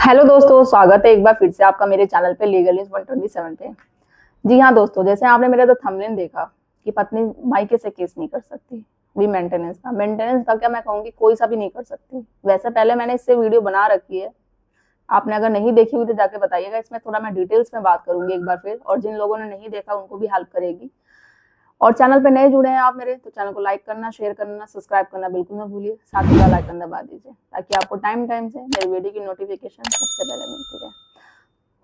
Hello दोस्तों, स्वागत है एक बार फिर से आपका मेरे चैनल पे लीगल न्यूज 127 पे। जी हाँ दोस्तों, जैसे आपने मेरा तो थंबनेल देखा कि पत्नी मायके से केस नहीं कर सकती। भी मेंटेनेंस का क्या मैं कहूँगी, कोई सा भी नहीं कर सकती। वैसे पहले मैंने इससे वीडियो बना रखी है, आपने अगर नहीं देखी हुई तो जाके बताइएगा। इसमें थोड़ा मैं डिटेल्स में बात करूंगी एक बार फिर, और जिन लोगों ने नहीं देखा उनको भी हेल्प करेगी। और चैनल पे नए जुड़े हैं आप मेरे, तो चैनल को लाइक करना, शेयर करना, सब्सक्राइब करना बिल्कुल ना भूलिए। साथ ही बेल आइकन दबा दीजिए ताकि आपको टाइम टाइम से मेरी वीडियो की नोटिफिकेशन सबसे पहले मिलती रहे।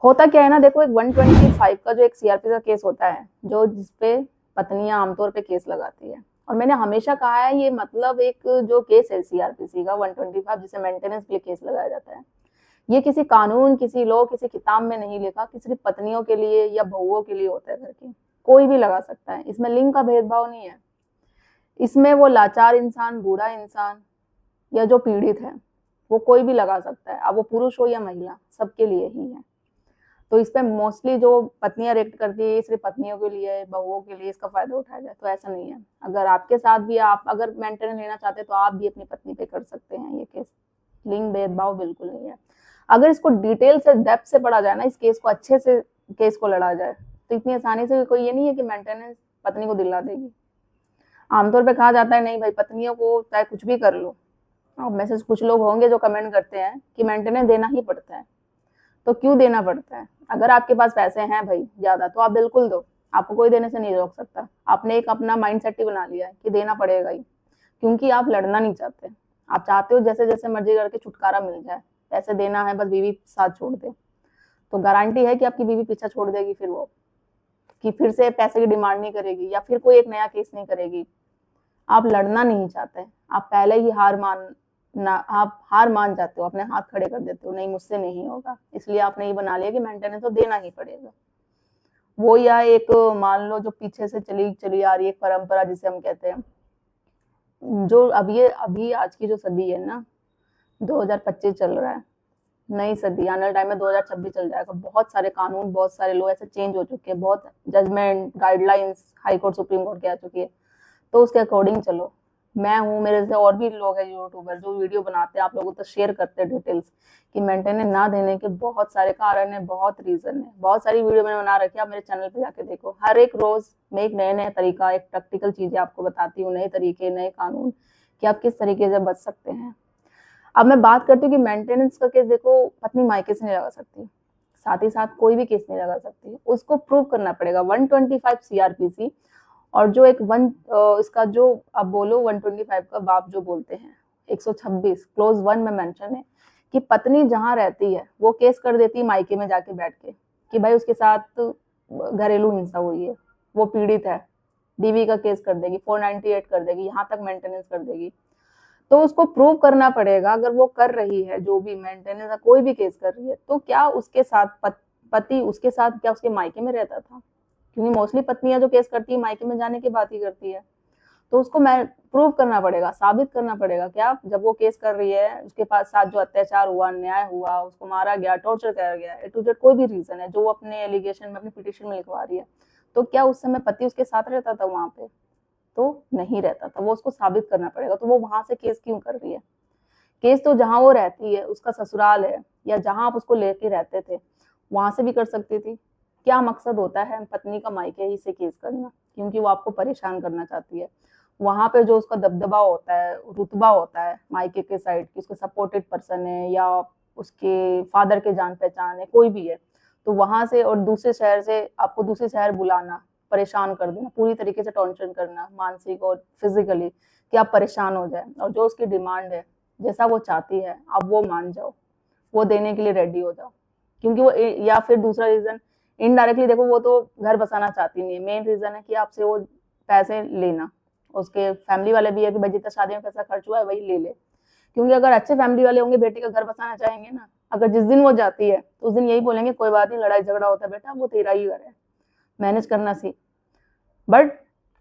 होता क्या है ना, देखो, एक 125 का जो एक सीआरपी का केस होता है, जो जिसपे पत्नियां आमतौर पे केस लगाती है। और मैंने हमेशा कहा है, ये मतलब एक जो केस है सीआरपीसी का 125, जिसे मेंटेनेंस के लिए केस लगाया जाता है, ये किसी कानून, किसी लॉ, किसी किताब में नहीं लिखा कि सिर्फ पत्नियों के लिए या बहुओं के लिए होता है घर की। कोई भी लगा सकता है, इसमें लिंग का भेदभाव नहीं है। इसमें वो लाचार इंसान, बूढ़ा इंसान या जो पीड़ित है, वो कोई भी लगा सकता है। अब वो पुरुष हो या महिला, सबके लिए ही है। तो इस पे मोस्टली जो पत्नियां रिएक्ट करती है, सिर्फ पत्नियों के लिए, बहुओं के लिए इसका फायदा उठाया जाए, तो ऐसा नहीं है। अगर आपके साथ भी, आप अगर मेंटेनेंस लेना चाहते हैं तो आप भी अपनी पत्नी पे कर सकते हैं ये केस। लिंग भेदभाव बिल्कुल नहीं है। अगर इसको डिटेल से, डेप्थ से पढ़ा जाए ना, इस केस को अच्छे से, केस को लड़ा जाए, तो इतनी आसानी से कोई ये नहीं है कि मेंटेनेंस पत्नी को दिला देगी। आमतौर पे कहा जाता है नहीं भाई, पत्नियों को चाहे कुछ भी कर लो। अब में से कुछ लोग होंगे जो कमेंट करते हैं कि मेंटेनेंस देना ही पड़ता है। तो क्यों देना पड़ता है? अगर आपके पास पैसे हैं भाई ज्यादा, तो आप बिल्कुल दो, आपको कोई देने से नहीं रोक सकता। आपने एक अपना माइंडसेट ही बना लिया है कि देना पड़ेगा ही, क्योंकि आप लड़ना नहीं चाहते। आप चाहते हो जैसे जैसे मर्जी करके छुटकारा मिल जाए, पैसे देना है बस, बीवी साथ छोड़ दे। तो गारंटी है कि आपकी बीवी पीछा छोड़ देगी फिर वो, कि फिर से पैसे की डिमांड नहीं करेगी या फिर कोई एक नया केस नहीं करेगी। आप लड़ना नहीं चाहते, आप पहले ही आप हार मान जाते हो, अपने हाथ खड़े कर देते हो, नहीं मुझसे नहीं होगा। इसलिए आपने ये बना लिया कि मेंटेनेंस तो देना ही पड़ेगा। वो या एक, मान लो, जो पीछे से चली चली आ रही है परंपरा जिसे हम कहते हैं, जो अब ये अभी आज की जो सदी है ना, 2025 चल रहा है, नई सदी, आने वाले टाइम में 2026 चल जाएगा। बहुत सारे कानून, बहुत सारे लॉ ऐसे चेंज हो चुके हैं, बहुत judgement, guidelines high court, supreme court के आ चुकी है। तो उसके अकॉर्डिंग चलो। मैं हूँ, मेरे से और भी लोग हैं यूट्यूबर जो वीडियो बनाते हैं, आप लोगों तो शेयर करते हैं डिटेल्स, कि मेंटेनेंस ना देने के बहुत सारे कारण है, बहुत रीजन है। बहुत सारी वीडियो मैंने बना रखी है, आप मेरे चैनल पे जाके देखो। हर एक रोज मैं एक नया नया तरीका, एक प्रैक्टिकल चीजें आपको बताती हूँ, नए तरीके, नए कानून, कि आप किस तरीके से बच सकते हैं। अब मैं बात करती हूँ कि मेंटेनेंस का केस, देखो, पत्नी मायके से नहीं लगा सकती, साथ ही साथ कोई भी केस नहीं लगा सकती। उसको प्रूव करना पड़ेगा 125 सीआरपीसी। और जो एक इसका जो, अब बोलो, 125 का बाप जो बोलते हैं, 126 क्लोज 1 में मेंशन है कि पत्नी जहां रहती है वो केस कर देती है मायके में जाके बैठ के, कि भाई उसके साथ घरेलू हिंसा हुई है, वो पीड़ित है, डीवी का केस कर देगी, 498 कर देगी, यहाँ तक मेंटेनेंस कर देगी। तो उसको प्रूव करना पड़ेगा, अगर वो कर रही है जो भी मेंटेनेंस का कोई भी केस कर रही है, तो क्या उसके साथ पति उसके साथ क्या उसके मायके में रहता था? क्योंकि मोस्टली पत्नियां जो केस करती है मायके में जाने की बात ही करती है। तो उसको मैं प्रूव करना पड़ेगा, साबित करना पड़ेगा। क्या जब वो केस कर रही है, उसके पास साथ जो अत्याचार हुआ, अन्याय हुआ, उसको मारा गया, टॉर्चर किया गया, ए टू जेड कोई भी रीजन है जो वो अपने एलिगेशन में, अपनी पिटिशन में लिखवा रही है, तो क्या उस समय पति उसके साथ रहता था वहां पे? तो नहीं रहता था। वो उसको साबित करना पड़ेगा। तो वो वहां से केस क्यों कर रही है? केस तो जहां वो रहती है, उसका ससुराल है, या जहां आप उसको लेके रहते थे, वहां से भी कर सकती थी। क्या मकसद होता है पत्नी का मायके ही से केस करना? क्योंकि वो आपको परेशान करना चाहती है। वहां पे जो उसका दबदबा होता है, रुतबा होता है मायके के साइड की, उसके सपोर्टेड पर्सन है या उसके फादर के जान पहचान है, कोई भी है, तो वहां से और दूसरे शहर से आपको दूसरे शहर बुलाना, परेशान कर देना, पूरी तरीके से टॉर्चर करना, मानसिक और फिजिकली, कि आप परेशान हो जाए, और जो उसकी डिमांड है, जैसा वो चाहती है, अब वो मान जाओ, वो देने के लिए रेडी हो जाओ। क्योंकि वो, या फिर दूसरा रीजन, इनडायरेक्टली देखो, वो तो घर बसाना चाहती नहीं है, मेन रीजन है कि आपसे वो पैसे लेना। उसके फैमिली वाले भी है कि भाई जितना शादी में पैसा खर्च हुआ है वही ले ले। क्योंकि अगर अच्छे फैमिली वाले होंगे, बेटी का घर बसाना चाहेंगे ना, अगर जिस दिन वो जाती है तो उस दिन यही बोलेंगे, कोई बात नहीं, लड़ाई झगड़ा होता है बेटा, वो तेरा ही घर है, मैनेज करना सीख। बट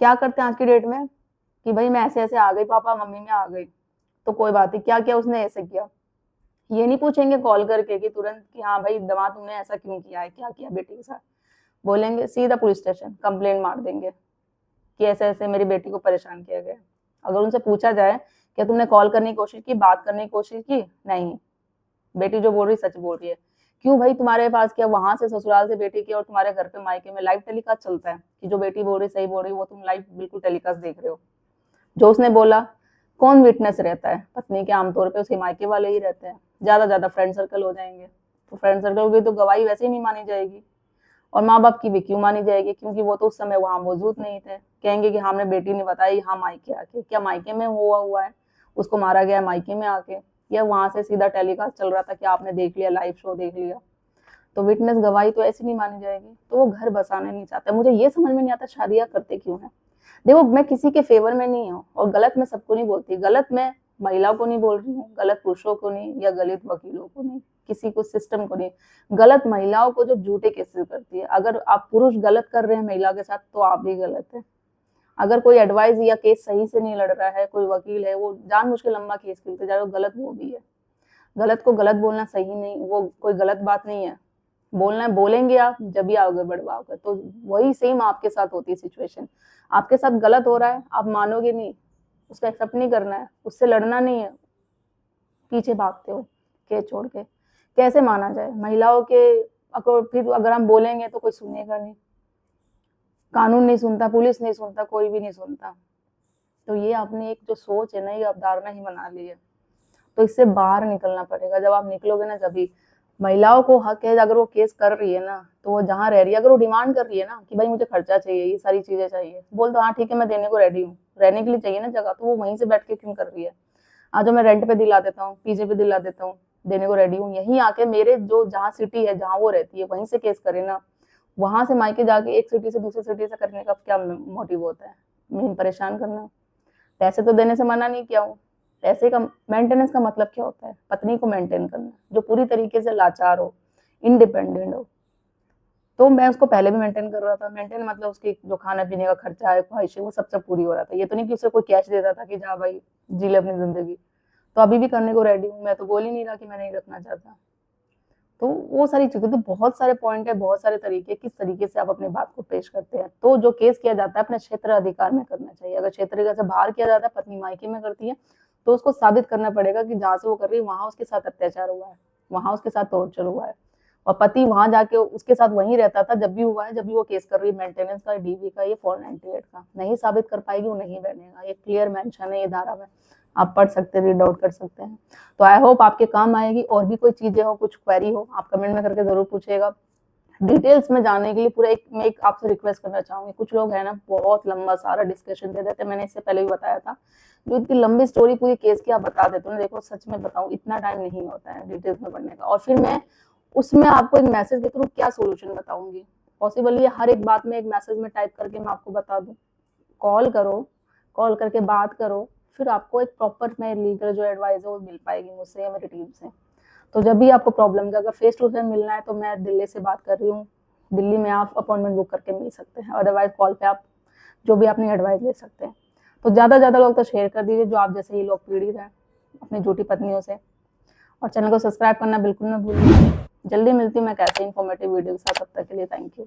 क्या करते हैं आज की डेट में, कि भाई मैं ऐसे ऐसे आ गई पापा, मम्मी में आ गई, तो कोई बात नहीं, क्या क्या उसने ऐसे किया, ये नहीं पूछेंगे कॉल करके कि तुरंत, कि हाँ भाई दमा तुमने ऐसा क्यों किया है, क्या किया बेटी के साथ। बोलेंगे सीधा पुलिस स्टेशन कंप्लेंट मार देंगे कि ऐसे ऐसे मेरी बेटी को परेशान किया गया। अगर उनसे पूछा जाए क्या तुमने कॉल करने की कोशिश की, बात करने की कोशिश की, नहीं, बेटी जो बोल रही सच बोल रही है। क्यों भाई, तुम्हारे पास क्या वहां से ससुराल से बेटी की और तुम्हारे घर पे मायके में लाइव टेलीकास्ट चलता है कि जो बेटी बोल रही सही बोल रही, वो तुम लाइव बिल्कुल टेलीकास्ट देख रहे हो। जो उसने बोला, कौन विटनेस रहता है? पत्नी के आमतौर पे उसके मायके वाले ही रहते हैं, ज्यादा फ्रेंड सर्कल हो जाएंगे। तो फ्रेंड सर्कल की तो गवाही वैसे ही नहीं मानी जाएगी, और माँ बाप की भी क्यों मानी जाएगी, क्योंकि वो तो उस समय वहां मौजूद नहीं थे। कहेंगे कि हमने बेटी ने बताई, हाँ मायके आके, क्या मायके में हुआ है, उसको मारा गया मायके में आके, या वहां से सीधा टेलीकास्ट चल रहा था कि आपने देख लिया, लाइव शो देख लिया। तो विटनेस गवाही तो ऐसी नहीं मानी जाएगी। तो वो घर बसाने नहीं चाहते। मुझे ये समझ में नहीं आता शादियां करते क्यों है। देखो, मैं किसी के फेवर में नहीं हूँ, और गलत मैं सबको नहीं बोलती। गलत मैं महिला को नहीं बोल रही हूँ, गलत पुरुषों को नहीं, या गलत वकीलों को नहीं, किसी को, सिस्टम को नहीं। गलत महिलाओं को जो झूठे केसेस करती है। अगर आप पुरुष गलत कर रहे हैं महिला के साथ, तो आप भी गलत है। अगर कोई एडवाइस या केस सही से नहीं लड़ रहा है, कोई वकील है वो जानबूझ के लंबा केस खेलते जा रहे हो, गलत वो भी है। गलत को गलत बोलना सही नहीं, वो कोई गलत बात नहीं है। बोलना है, बोलेंगे आप जब भी आगे बढ़वाओगे। तो वही सेम आपके साथ होती है सिचुएशन। आपके साथ गलत हो रहा है, आप मानोगे नहीं, उसको एक्सेप्ट नहीं करना है, उससे लड़ना नहीं है, पीछे भागते हो केस छोड़ के। कैसे माना जाए महिलाओं के? फिर अगर हम बोलेंगे तो कोई सुनेगा नहीं, कानून नहीं सुनता, पुलिस नहीं सुनता, कोई भी नहीं सुनता। तो ये आपने एक जो सोच है ना, ये अवधारणा ही बना ली है। तो इससे बाहर निकलना पड़ेगा। जब आप निकलोगे ना, तभी महिलाओं को हक है। अगर वो केस कर रही है ना, तो वो जहाँ रह रही है, अगर वो डिमांड कर रही है ना कि भाई मुझे खर्चा चाहिए, ये सारी चीजें चाहिए, बोल दो हाँ ठीक है मैं देने को रेडी हूँ। रहने के लिए चाहिए ना जगह, तो वो वहीं से बैठ के क्यों कर रही है? आज मैं रेंट पे दिला देता हूँ, पीजे पे दिला देता हूँ, देने को रेडी हूँ। यहीं आके मेरे जो जहाँ सिटी है जहाँ वो रहती है, वहीं से केस करे ना। वहां से मायके जाके एक सिटी से दूसरी सिटी से करने का क्या मोटिव होता है? मेन परेशान करना। पैसे तो देने से मना नहीं किया हूँ। पैसे का मेंटेनेंस का मतलब क्या होता है? पत्नी को मेंटेन करना, जो पूरी तरीके से लाचार हो, इंडिपेंडेंट हो। तो मैं उसको पहले भी मेंटेन कर रहा था। मेंटेन मतलब उसकी जो खाना पीने का खर्चा है, ख्वाहिश है, वो सब पूरी हो रहा था। ये तो नहीं कि उसे कोई कैश देता था कि जा भाई जी ले अपनी जिंदगी। तो अभी भी करने को रेडी हूँ। मैं तो बोल ही नहीं रहा कि मैं नहीं रखना चाहता। तो वो सारी चीजें, तो बहुत सारे पॉइंट है, बहुत सारे तरीके, किस तरीके से आप अपनी बात को पेश करते हैं। तो जो केस किया जाता है अपने क्षेत्र अधिकार में करना चाहिए। अगर क्षेत्र से बाहर किया जाता है, पत्नी मायके में करती है, तो उसको साबित करना पड़ेगा कि जहाँ से वो कर रही है वहां उसके साथ अत्याचार हुआ है, वहां उसके साथ टॉर्चर हुआ है, और पति वहां जाके उसके साथ वहीं रहता था जब भी हुआ है, जब भी वो केस कर रही है मेंटेनेंस का, डीवी का, ये 498 का। नहीं साबित कर पाएगी, वो नहीं बनेगा। ये क्लियर मेंशन है ये धारा में, आप पढ़ सकते हैं, रीड आउट कर सकते हैं। तो आई होप आपके काम आएगी। और भी कोई चीजें हो, कुछ क्वेरी हो, आप कमेंट में करके जरूर पूछिएगा। डिटेल्स में जाने के लिए पूरा मैं एक आपसे रिक्वेस्ट करना चाहूंगी। कुछ लोग है ना बहुत लंबा सारा डिस्कशन दे देते हैं। मैंने इससे पहले भी बताया था, जो इतनी लंबी स्टोरी पूरी केस की आप बता देते हो ना, देखो सच में बताऊं इतना टाइम नहीं होता है डिटेल्स में पढ़ने का। और फिर मैं उसमें आपको एक मैसेज के थ्रू क्या सोल्यूशन बताऊंगी। पॉसिबल ये हर एक बात में एक मैसेज में टाइप करके मैं आपको बता दूं? कॉल करो, कॉल करके बात करो, फिर आपको एक प्रॉपर मैं लीगल जो एडवाइस है वो मिल पाएगी मुझसे या मेरी टीम से। तो जब भी आपको प्रॉब्लम है, अगर फेस टू फेस मिलना है, तो मैं दिल्ली से बात कर रही हूँ। दिल्ली में आप अपॉइंटमेंट बुक करके मिल सकते हैं, अदरवाइज कॉल पे आप जो भी अपनी एडवाइस ले सकते हैं। तो ज़्यादा ज़्यादा लोग तो शेयर कर दीजिए, जो आप जैसे ही लोग पीड़ित हैं अपनी झूठी पत्नियों से। और चैनल को सब्सक्राइब करना बिल्कुल ना भूलिए। जल्दी मिलती हूँ मैं कैसे इन्फॉर्मेटिव वीडियो के साथ। तब तक के लिए थैंक यू।